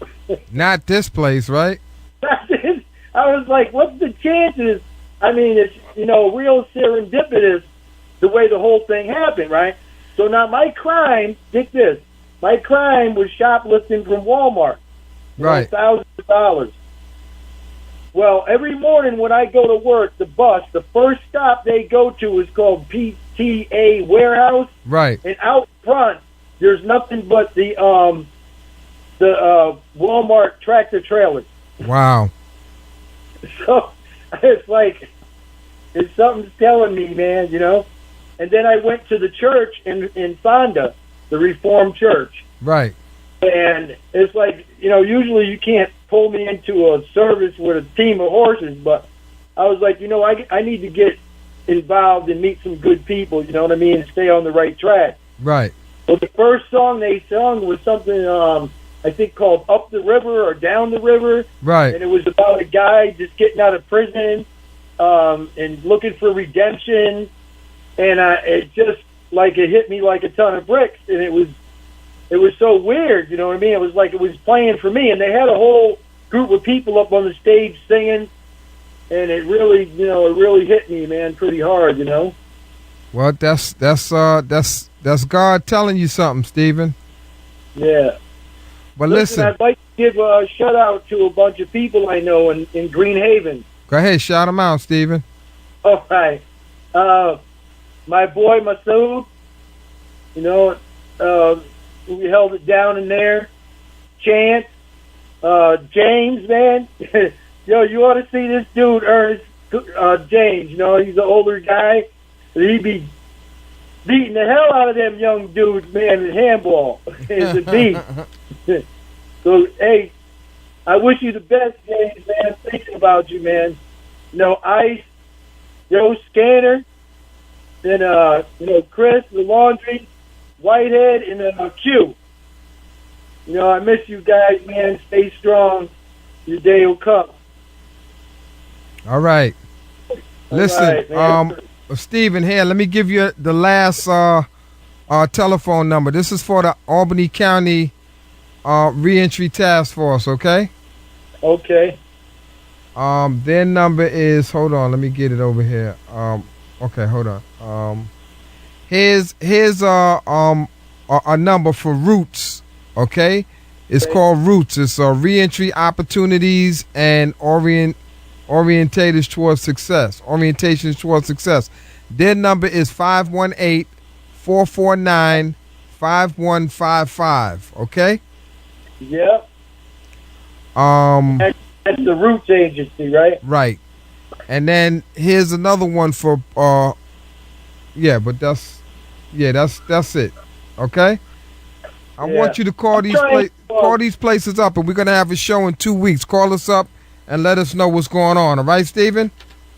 not this place, right?" I was like, "What's the chances?" I mean, it's real serendipitous the way the whole thing happened, right? So now my crime, get this, my crime was shoplifting from Walmart, right? Thousands of dollars. Well, every morning when I go to work, the bus, the first stop they go to is called PTA Warehouse. Right. And out front, there's nothing but the Walmart tractor trailers. Wow. So it's like, something's telling me, man, And then I went to the church in Fonda, the Reformed Church. Right. And it's like, usually you can't pull me into a service with a team of horses, but I was like, I need to get involved and meet some good people, you know what I mean, and stay on the right track. Right. So the first song they sung was something, I think called Up the River or Down the River. Right. And it was about a guy just getting out of prison and looking for redemption. And it just, it hit me like a ton of bricks. And it was so weird, you know what I mean? It was like it was playing for me. And they had a whole group of people up on the stage singing. And it really, it really hit me, man, pretty hard, Well, that's God telling you something, Stephen. Yeah. But listen, I'd like to give a shout out to a bunch of people I know in Green Haven. Go ahead, shout them out, Stephen. All right. My boy Masood, we held it down in there. Chance, James, man. Yo, you ought to see this dude, Ernest James. He's an older guy. He'd be beating the hell out of them young dudes, man, in handball. It's a beat. So, hey, I wish you the best, James, man. Thinking about you, man. Ice, Scanner, then, Chris, the laundry, Whitehead, and then Q. I miss you guys, man. Stay strong. Your day will come. All right. Listen, Stephen, here, let me give you the last telephone number. This is for the Albany County Reentry Task Force, okay? Okay. Their number is, hold on, let me get it over here. Okay, hold on. Here's a number for Roots, okay? It's called Roots. It's Reentry Opportunities and Orientations Towards Success. Their number is 518-449-5155, okay? Yep. That's the Roots Agency, right? Right. And then here's another one for that's it. Okay? I want you to call these places up, and we're gonna have a show in 2 weeks. Call us up and let us know what's going on. All right, Stephen?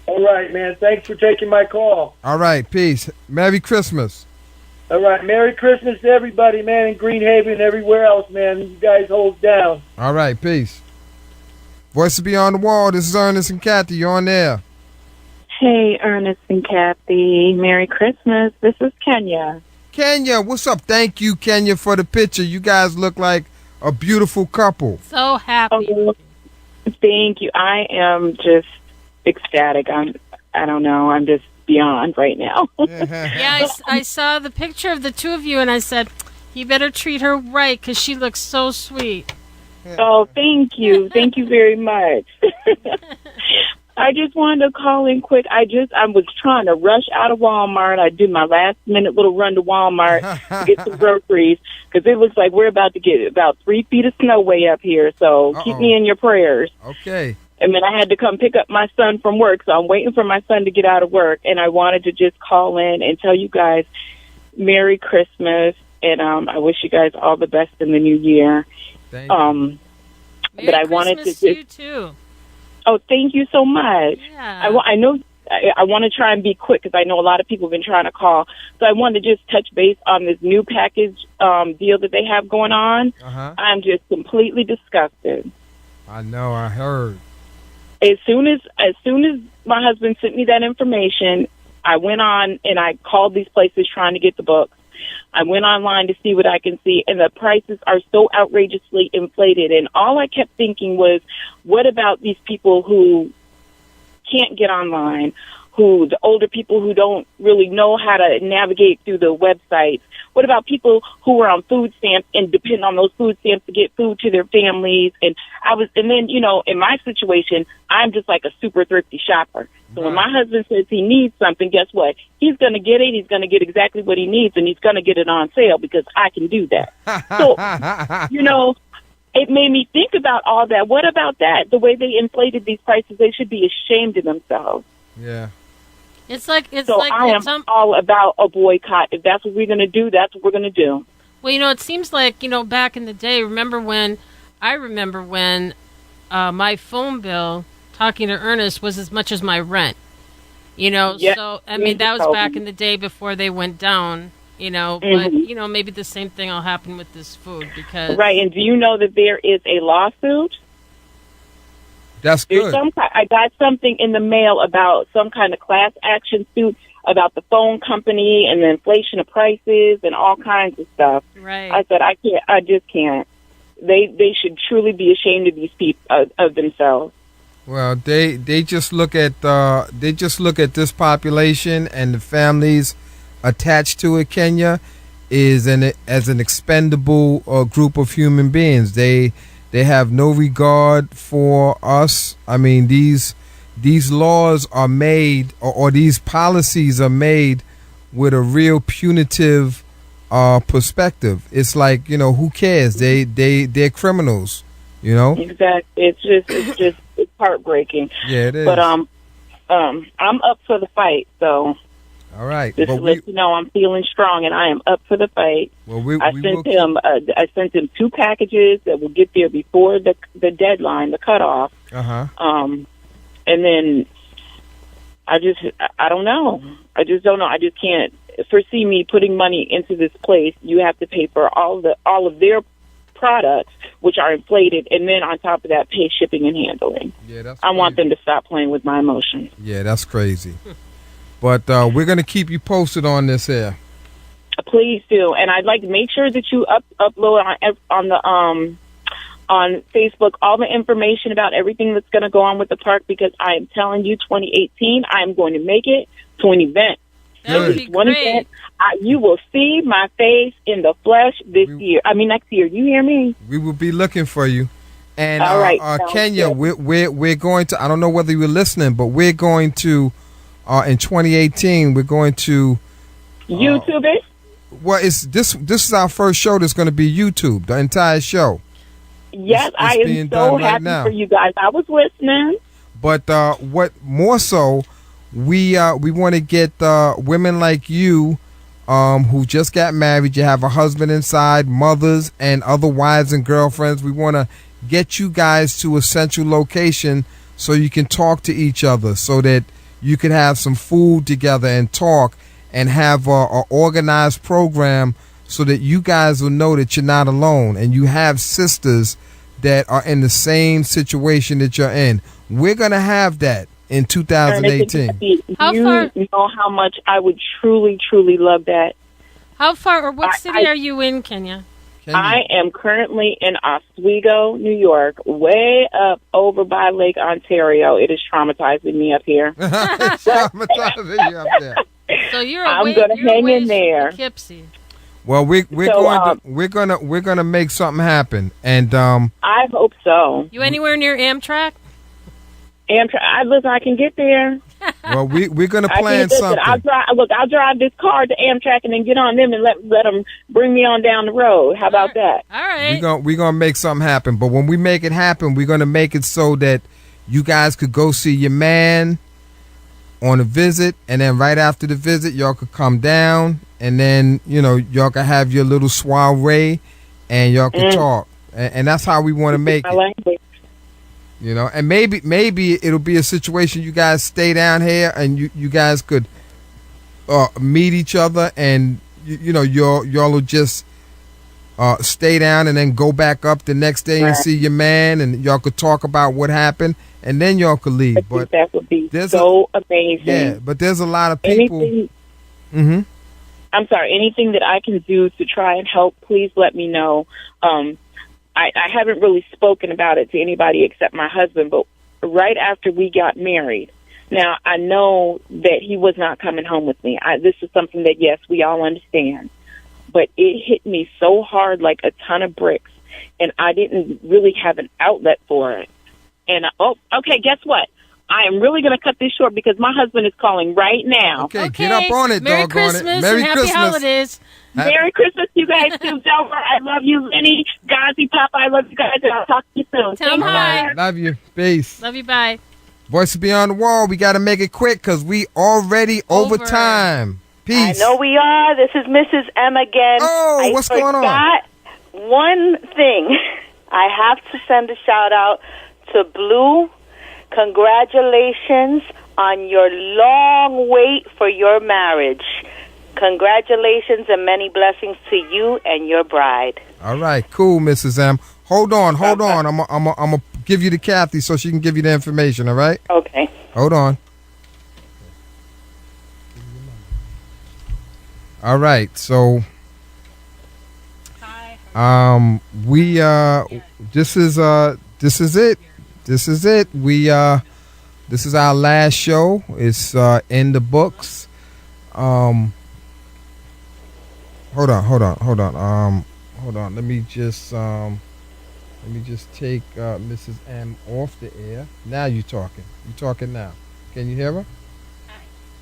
All right, man. Thanks for taking my call. All right, peace. Merry Christmas. All right, Merry Christmas to everybody, man, in Green Haven and everywhere else, man. You guys hold down. All right, peace. Voices Beyond the Wall, this is Ernest and Kathy. You're on there. Hey, Ernest and Kathy. Merry Christmas. This is Kenya. Kenya, what's up? Thank you, Kenya, for the picture. You guys look like a beautiful couple. So happy. Oh, thank you. I am just ecstatic. I don't know. I'm just beyond right now. Yeah, I saw the picture of the two of you, and I said, you better treat her right, because she looks so sweet. Oh, thank you. Thank you very much. I just wanted to call in quick. I was trying to rush out of Walmart. I did my last minute little run to Walmart to get some groceries because it looks like we're about to get about 3 feet of snow way up here. So keep me in your prayers. Okay. And then I had to come pick up my son from work. So I'm waiting for my son to get out of work. And I wanted to just call in and tell you guys Merry Christmas. And I wish you guys all the best in the new year. Thank you. Merry But I wanted to Christmas to you too. Oh, thank you so much. Yeah. I know I want to try and be quick because I know a lot of people have been trying to call. So I wanted to just touch base on this new package deal that they have going on. I'm just completely disgusted. I know. I heard. As soon as my husband sent me that information, I went on and I called these places trying to get the books. I went online to see what I can see, and the prices are so outrageously inflated. And all I kept thinking was, what about these people who can't get online, the older people who don't really know how to navigate through the websites? What about people who are on food stamps and depend on those food stamps to get food to their families? And then, in my situation, I'm just like a super thrifty shopper. So when my husband says he needs something, guess what? He's going to get it. He's going to get exactly what he needs, and he's going to get it on sale because I can do that. So, it made me think about all that. What about that? The way they inflated these prices, they should be ashamed of themselves. Yeah. I am all about a boycott. If that's what we're going to do, that's what we're going to do. Well, it seems like, back in the day, I remember when my phone bill, talking to Ernest, was as much as my rent. Yep. So, that was back in the day before they went down, but, maybe the same thing will happen with this food because... Right, and do you know that there is a lawsuit? That's good. I got something in the mail about some kind of class action suit about the phone company and the inflation of prices and all kinds of stuff. Right. I said, I just can't. They should truly be ashamed of these people, of themselves. Well, they just look at this population and the families attached to it. Kenya is as an expendable group of human beings. They have no regard for us. I mean, these laws are made or these policies are made with a real punitive perspective. It's like, who cares? They're criminals, Exactly. It's heartbreaking. Yeah, it is. But I'm up for the fight, so all right. Just to let you know, I'm feeling strong, and I am up for the fight. Well, I sent him 2 packages that will get there before the deadline, the cutoff. And then I don't know. I just don't know. I just can't foresee me putting money into this place. You have to pay for all of their products, which are inflated, and then on top of that, pay shipping and handling. Yeah, I want them to stop playing with my emotions. Yeah, that's crazy. But we're going to keep you posted on this here. Please do, and I'd like to make sure that you upload on Facebook all the information about everything that's going to go on with the park, because I am telling you, 2018, I am going to make it to an event. That would be one great. Event, you will see my face in the flesh next year. You hear me? We will be looking for you. And all right, Kenya, we're going to, I don't know whether you were listening, but we're going to, in 2018, we're going to YouTube it. Well, this is our first show that's going to be YouTube, the entire show. Yes, I am so happy for you guys. I was listening. But what more so, we want to get women like you who just got married. You have a husband inside, mothers and other wives and girlfriends. We want to get you guys to a central location so you can talk to each other, so that you can have some food together and talk and have a organized program, so that you guys will know that you're not alone and you have sisters that are in the same situation that you're in. We're going to have that in 2018. You know how much I would truly, truly love that. How far, or what city are you in, Kenya? I am currently in Oswego, New York, way up over by Lake Ontario. It is traumatizing me up here. Traumatizing you up there. So I'm going to hang in there. Poughkeepsie. Well, we're gonna make something happen, and I hope so. You anywhere near Amtrak? Listen, I can get there. Well, we're gonna plan something. I'll drive this car to Amtrak and then get on them and let them bring me on down the road. How about that? All right. We're gonna make something happen. But when we make it happen, we're gonna make it so that you guys could go see your man on a visit, and then right after the visit, y'all could come down, and then, you know, y'all could have your little soiree, and y'all could talk. And that's how we want to make it. You know, and maybe it'll be a situation you guys stay down here, and you guys could meet each other, and you know, y'all will just stay down and then go back up the next day and see your man, and y'all could talk about what happened, and then y'all could leave. But that would be so amazing. Yeah, but there's a lot of people. I'm sorry. Anything that I can do to try and help, please let me know. I haven't really spoken about it to anybody except my husband, but right after we got married, now I know that he was not coming home with me. This is something that, yes, we all understand, but it hit me so hard like a ton of bricks, and I didn't really have an outlet for it. And, okay, guess what? I am really going to cut this short because my husband is calling right now. Okay, get up on it, Merry doggone Christmas it. Merry and Christmas. Happy Holidays. Merry Christmas, you guys, too. Delver, I love you. Lenny, Gazi, Papa, I love you guys, and I'll talk to you soon. Tell them hi. Love you. Peace. Love you, bye. Voices Beyond the Wall, we got to make it quick because we already over time. Peace. I know we are. This is Mrs. M again. Oh, what's going on? I forgot one thing. I have to send a shout-out to Blue. Congratulations on your long wait for your marriage. Congratulations and many blessings to you and your bride. All right, cool, Mrs. M. Hold on. I'm gonna give you to Kathy so she can give you the information. All right? Okay. Hold on. All right, so we this is it. This is it. This is our last show. It's in the books. Hold on. Let me just take Mrs. M off the air. Now you're talking. You're talking now. Can you hear her?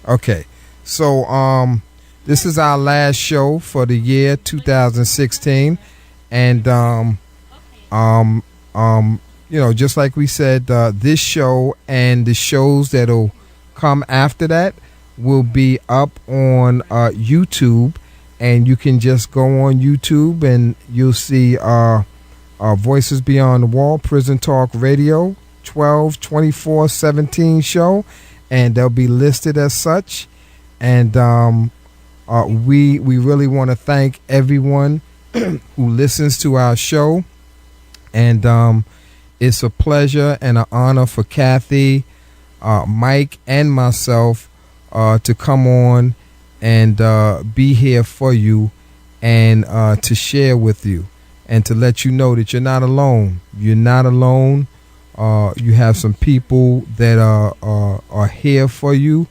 Okay. So this is our last show for the year 2016, and you know, just like we said, this show and the shows that'll come after that will be up on YouTube, and you can just go on YouTube and you'll see Voices Beyond the Wall, Prison Talk Radio, 12/24/17 show, and they'll be listed as such. And we really want to thank everyone who listens to our show, and it's a pleasure and an honor for Kathy, Mike, and myself to come on and be here for you, and to share with you, and to let you know that you're not alone. You're not alone. You have some people that are here for you.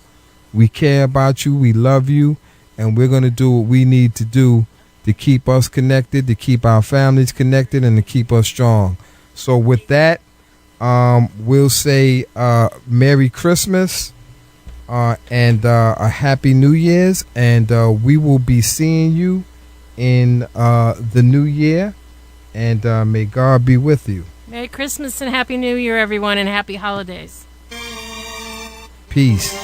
We care about you. We love you. And we're going to do what we need to do to keep us connected, to keep our families connected, and to keep us strong. So with that, we'll say Merry Christmas and a Happy New Year's, and we will be seeing you in the new year, and may God be with you. Merry Christmas and Happy New Year, everyone, and Happy Holidays. Peace.